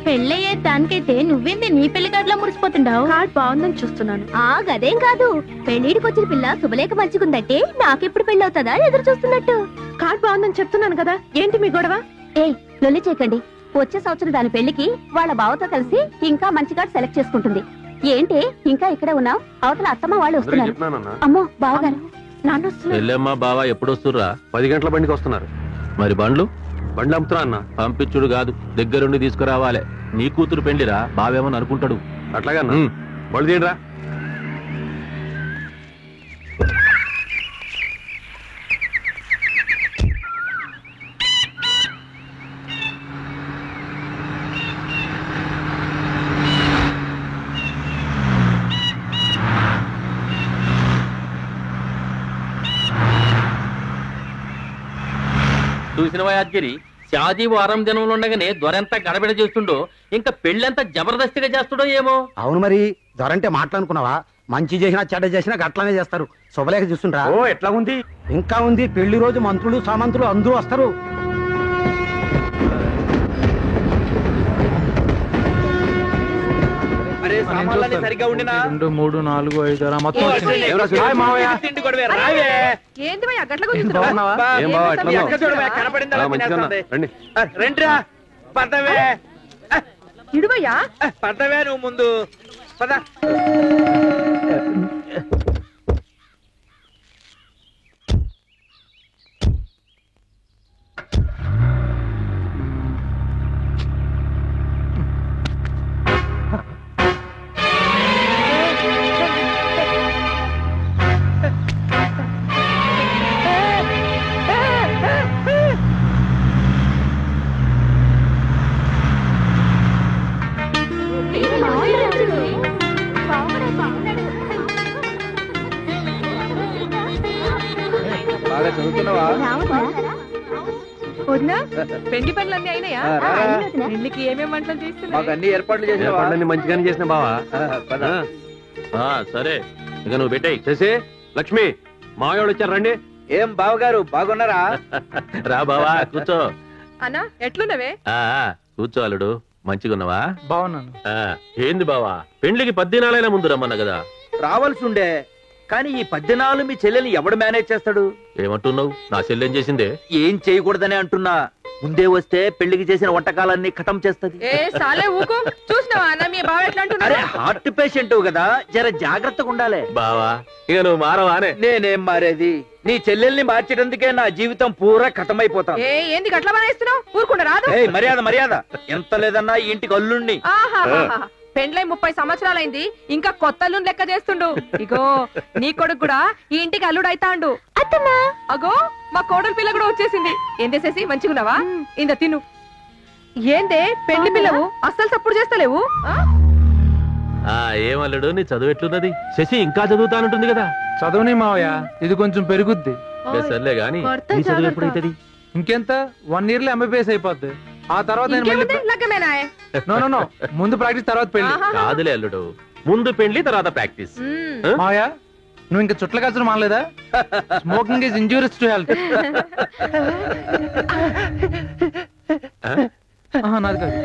పెళ్ళయ్యే దానికైతే నువ్వేంది నీ పెళ్లి కార్డులా మురిసిపోతుండావు? కార్డ్ బాగుందని చూస్తున్నాను. గదేం కాదు, పెళ్లిడికి వచ్చిన పిల్ల శుభలేఖ మంచిగుందంటే నాకెప్పుడు పెళ్లి అవుతుందా ఎదురు చూస్తున్నట్టు. కార్డ్ బాగుందని చెప్తున్నాను కదా, ఏంటి మీ గొడవ? లొల్లి చేయకండి. వచ్చే సంవత్సరం దాని పెళ్లికి వాళ్ళ బావతో కలిసి ఇంకా మంచి కార్డు సెలెక్ట్ చేసుకుంటుంది. ఏంటి ఇంకా ఇక్కడే ఉన్నావు? అవతల అత్తమ్మ వాళ్ళు వస్తున్నారు. అమ్మో బావగారు నాన్న వస్తున్నారు. ఎల్లమ్మా బావ ఎప్పుడు వస్తుర్రా? 10 గంటల బండికి వస్తున్నారు. మరి బండ్లు అమ్ముతున్నా అన్న. పంపించుడు కాదు, దగ్గరుండి తీసుకురావాలి. నీ కూతురు పెళ్లిరా, బావేమని అనుకుంటాడు. అట్లాగా బళ్ళు తీయరా. చూసిన యాదగిరి, షాజీ వారం జనంలో ఉండగానే దొరెంత గడబిడ చేస్తుండో, ఇంకా పెళ్ళంతా జబర్దస్తిగా చేస్తుండో ఏమో. అవును మరి, దొరంటే మాట్లాడుకున్నావా? మంచి చేసినా చెడ్డ చేసినా గట్లానే చేస్తారు. శుభలేఖ చూస్తుండ్రా? ఓ ఎట్లా ఉంది? ఇంకా ఉంది. పెళ్లి రోజు మంత్రులు సామంతులు అందరూ వస్తారు. సరిగా ఉండినా 2 3 4 5 6 మొత్తం రండిరా. పదవే ఇడువయ్యా, పదవే నువ్వు ముందు పద. బాగా చదువుతున్నావా? వదినా, పెళ్లి పనులు అన్ని అయినాయా? పెళ్లికి ఏమేమి వంటలు చేస్తున్నా? మాకు అన్ని ఏర్పాట్లు చేసిన మంచిగానే చేసిన బావా. సరే ఇక నువ్వు పెట్టాయి చేసి. లక్ష్మి మావాళ్ళు వచ్చారు, రండి. ఏం బావగారు బాగున్నారా? రా బావా కూర్చో. అన్నా ఎట్లున్నవే? కూర్చో అల్లుడు. మంచిగున్నావా? బాగున్నాను. ఏంది బావా, పెండ్లికి 10 దినాలైనా ముందు రమ్మన్నా కదా. రావాల్సి ఉండే, కానీ ఈ 10 దినాలు మీ చెల్లెల్ని ఎవడు మేనేజ్ చేస్తాడు? ఏమంటున్నావు? నా చెల్లెం చేసిందే. ఏం చేయకూడదని అంటున్నా. ముందే వస్తే పెళ్లికి చేసిన వంటకాలన్నీ ఖతం చేస్తది. చూసినావా అన్న మీ బావ ఎట్లా అంటున్నాడు? అరే హార్ట్ పేషెంట్ కదా, జర జాగ్రత్తగా ఉండాలి. బావా ఇక నువ్వు మారవానే. నేనేం మారేది? నీ చెల్లెల్ని మార్చేటందుకే నా జీవితం పూరా ఖతమైపోతాను. ఏంది గట్ల బానేస్తున్నావు? ఊరుకుండా రాదు. మర్యాద మర్యాద. ఎంత లేదన్నా ఈ ఇంటికి అల్లుణ్ణి. పెండ్లై 30 సంవత్సరాలైంది, ఇంకా కొత్త అల్లుని లెక్క చేస్తుండు. ఇగో నీ కొడుకు కూడా ఈ ఇంటికి అల్లుడు అయితాండు. అగో మా కోడలు పిల్ల కూడా వచ్చేసింది. ఏం చేసేసి మంచిగున్నావా? ఇంద తిను. ఏందే పెళ్లి పిల్లవు అస్సలు సప్పుడు చేస్తలేవు? ఏమల్లుడు నీ చదువు ఎట్లున్నది? శశి ఇంకా చదువుతానంటుంది కదా. చదువుని మావయ్య, ఇది కొంచెం పెరుగుద్ది. సర్లే గాని నీ చదువు ఎప్పుడైతుంది? ఇంకెంత 1 year లో ఎంబీబీఎస్ అయిపోద్ది. ఆ తర్వాత నో ముందు ప్రాక్టీస్ తర్వాత పెళ్లి. కాదులే అల్లుడు, ముందు పెళ్లి తర్వాత ప్రాక్టీస్. మావయ్య నువ్వు ఇంకా చుట్ల కచ్చడం మానలేదా? Smoking is injurious to health. నాది కాదు,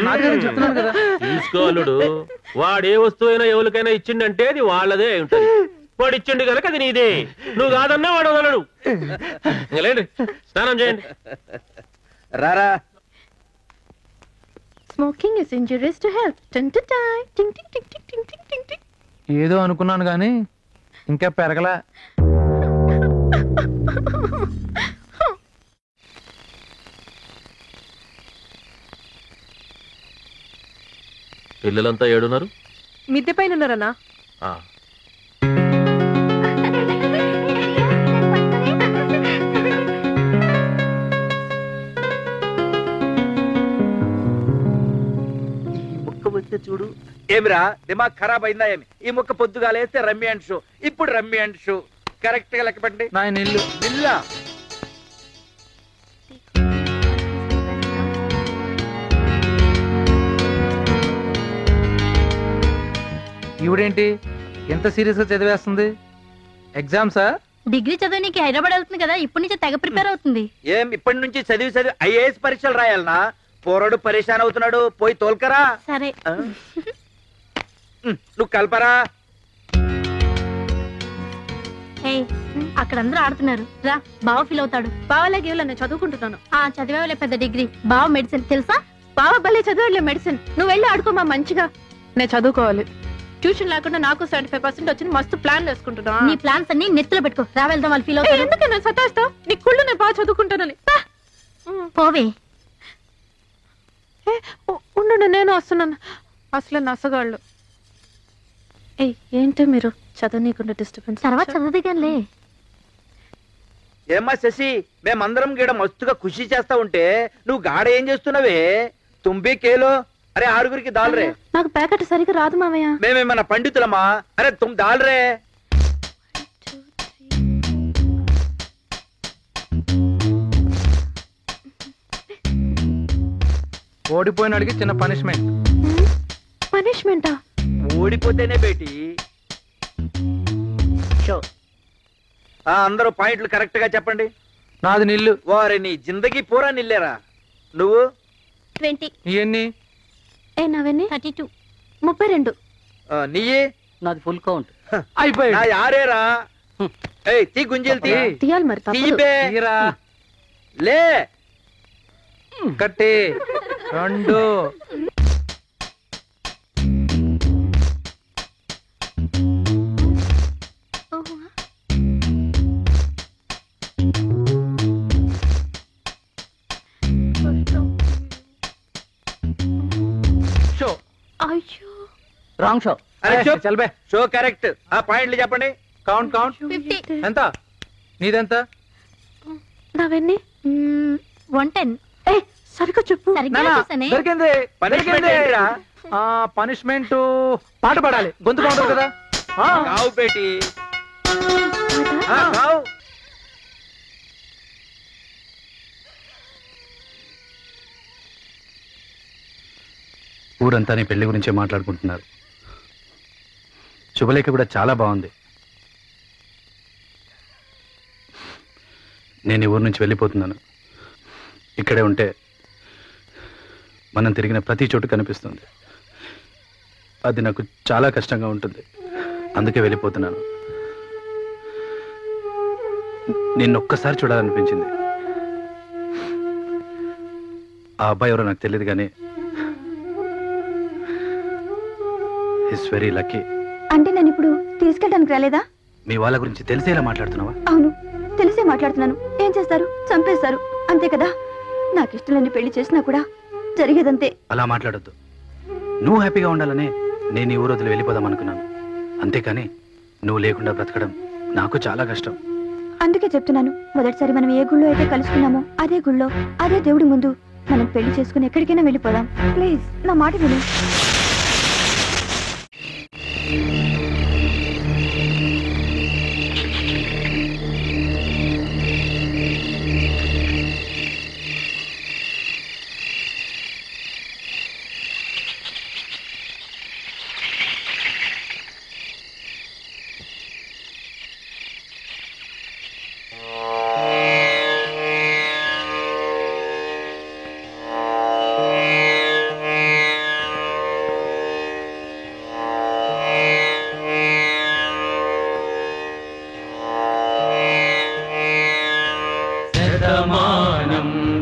నాది కాదు చెప్తున్నాను కదా. తీసుకో అల్లుడు, వాడే వస్తువు అయినా ఎవరికైనా ఇచ్చిండంటే అది వాళ్ళదే ఉంటది. వాడు ఇచ్చిండు కనుక అది నీదే. నువ్వు కాదన్నా వాడు వదలడు. లేండి స్నానం చేయండి. రారా. Smoking is injurious to health. ఏదో అనుకున్నాను గాని ఇంకా పెరగలా. పిల్లలంతా ఏడున్నారు? మిద్దె పైన ఉన్నారన్నా. చూడు ఏమిరా దిమాగ్ ఖరాబ్ అయిందా ఏమి? ఈ ముక్క పొద్దుగా లేస్తే రమ్మి అండ్ షో, ఇప్పుడు రమ్మి అండ్ షో. కరెక్ట్ గా లెక్క పెట్టండి. నా ఇల్లు నిల్లా ఈవిడేంటి ఎంత సీరియస్ గా చదివేస్తుంది? ఎగ్జామ్సా? డిగ్రీ చదవడానికి హైదరాబాద్ వెళ్తుంది కదా, ఇప్పటి నుంచి తెగ ప్రిపేర్ అవుతుంది. ఏం ఇప్పటి నుంచి చదివి ఐఏఎస్ పరీక్షలు రాయాలనా? పోరాడు పరేషాన్ అవుతున్నాడు, పోయి తోల్కరా. సరే నువ్వు కల్పరా. అక్కడ అందరూ ఆడుతున్నారు, రా. బావ ఫీల్ అవుతాడు. బావలాగే నేను చదువుకుంటున్నాను. చదివేవాళ్ళే పెద్ద డిగ్రీ. బావ మెడిసిన్ తెలుసా? బావ భలే చదివాడులే మెడిసిన్. నువ్వు వెళ్ళి ఆడుకోమా మంచిగా. నేను చదువుకోవాలి. ట్యూషన్ లేకుండా నాకు 75% వచ్చింది. మస్తు ప్లాన్ వేసుకుంటున్నా. నీ ప్లాన్స్ అన్ని నెత్తులో పెట్టుకో, రా వెళ్దాం. వాళ్ళు ఫీల్ అవుతారు. ఎందుకు నేను సతాయిస్తావు? నీ కుళ్ళు నేను బాగా చదువుకుంటానని. పోవే. ఉండు, నేను వస్తున్నాను. అసలు నసగాళ్ళు. ఏంటి మీరు చదవనీకుండా డిస్టర్బెన్స్? తర్వాత చదవదిగానిలే. ఏమ్మా శశి, మేమందరం గీడ మస్తుగా ఖుషి చేస్తా ఉంటే నువ్వు గాడ ఏం చేస్తున్నావే? తుంబి కేలో. అరే ఆరుగురికి దాల్రే. నాకు ప్యాకెట్ సరిగ్గా రాదు మామయ్య. మేమేమన్నా పండితులమా? అరే తుమ్ దాల్రే. ఓడిపోయినాడికి చిన్న పనిష్మెంట్. పనిష్మెంటా? ఓడిపోతేనే బేటి. అందరూ పాయింట్లు కరెక్ట్ గా చెప్పండి. నాది నిల్లు. వారే నీ జిందగీ పూరా నిల్లేరా? నువ్వు 20. ఇవన్నీ నావన్నీ 32. 32. నీయే? నాది ఫుల్ కౌంట్. అయిపోయి నా యారేరా. ఏయ్ తీ గుంజీలు తీ. తీయాలి మరి తీరా. లే. కట్టి 2. షో. అయ్యో రాంగ్ షో. అరే చూప్. చల్ బే. Show correct. ఆ పాయింట్లు చెప్పండి. కౌంట్ 50. ఎంత? నీదెంత? నావన్నీ 110. సరిగ్గా చెప్పు. సరిగ్గా నానా, చూసానే. దొరికింది. పనిష్మెంట్ ఏంటిరా? పనిష్మెంట్ పాట పాడాలి. గొంతు బాగుంటుంది కదా. కావు బేటి. కావు. ఊరంతా నీ పెళ్లి గురించే మాట్లాడుకుంటున్నారు. శుభలేఖ కూడా చాలా బాగుంది. నేను ఈ ఊరు నుంచి వెళ్ళిపోతున్నాను. ఇక్కడే ఉంటే మనం తిరిగిన ప్రతి చోటు కనిపిస్తుంది. అది నాకు చాలా కష్టంగా ఉంటుంది. అందుకే వెళ్ళిపోతున్నాను. నిన్నొక్కసారి చూడాలనిపించింది. ఆ అబ్బాయి ఎవరో నాకు తెలియదు కానీ ఇట్స్ వెరీ లక్కీ. అంటే నేను ఇప్పుడు తీసుకెళ్ళడానికి రాలేదా? మీ వాళ్ళ గురించి తెలిసేలా మాట్లాడుతున్నావా? అవును, తెలిసే మాట్లాడుతున్నాను. ఏం చేస్తారు? చంపేస్తారు, అంతే కదా. నాకు ఇష్టం లేని పెళ్లి చేసినా కూడా జరిగేదంతే. అలా మాట్లాడొద్దు. నువ్వు హ్యాపీగా ఉండాలనే నేను ఈ ఊరు వదిలి వెళ్ళిపోదాం అనుకున్నాను. అంతేకాని నువ్వు లేకుండా బ్రతకడం నాకు చాలా కష్టం. అందుకే చెప్తున్నాను, మొదటిసారి మనం ఏ గుళ్ళో అయితే కలుసుకున్నామో అదే గుళ్ళో అదే దేవుడి ముందు మనం పెళ్లి చేసుకుని ఎక్కడికైనా వెళ్ళిపోదాం. ప్లీజ్ నా మాట విను.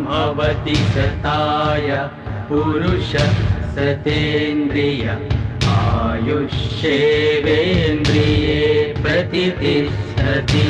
भवति शताय पुरुष सतेन्द्रिय आयुष्येवेन्द्रिये प्रतितिष्ठति.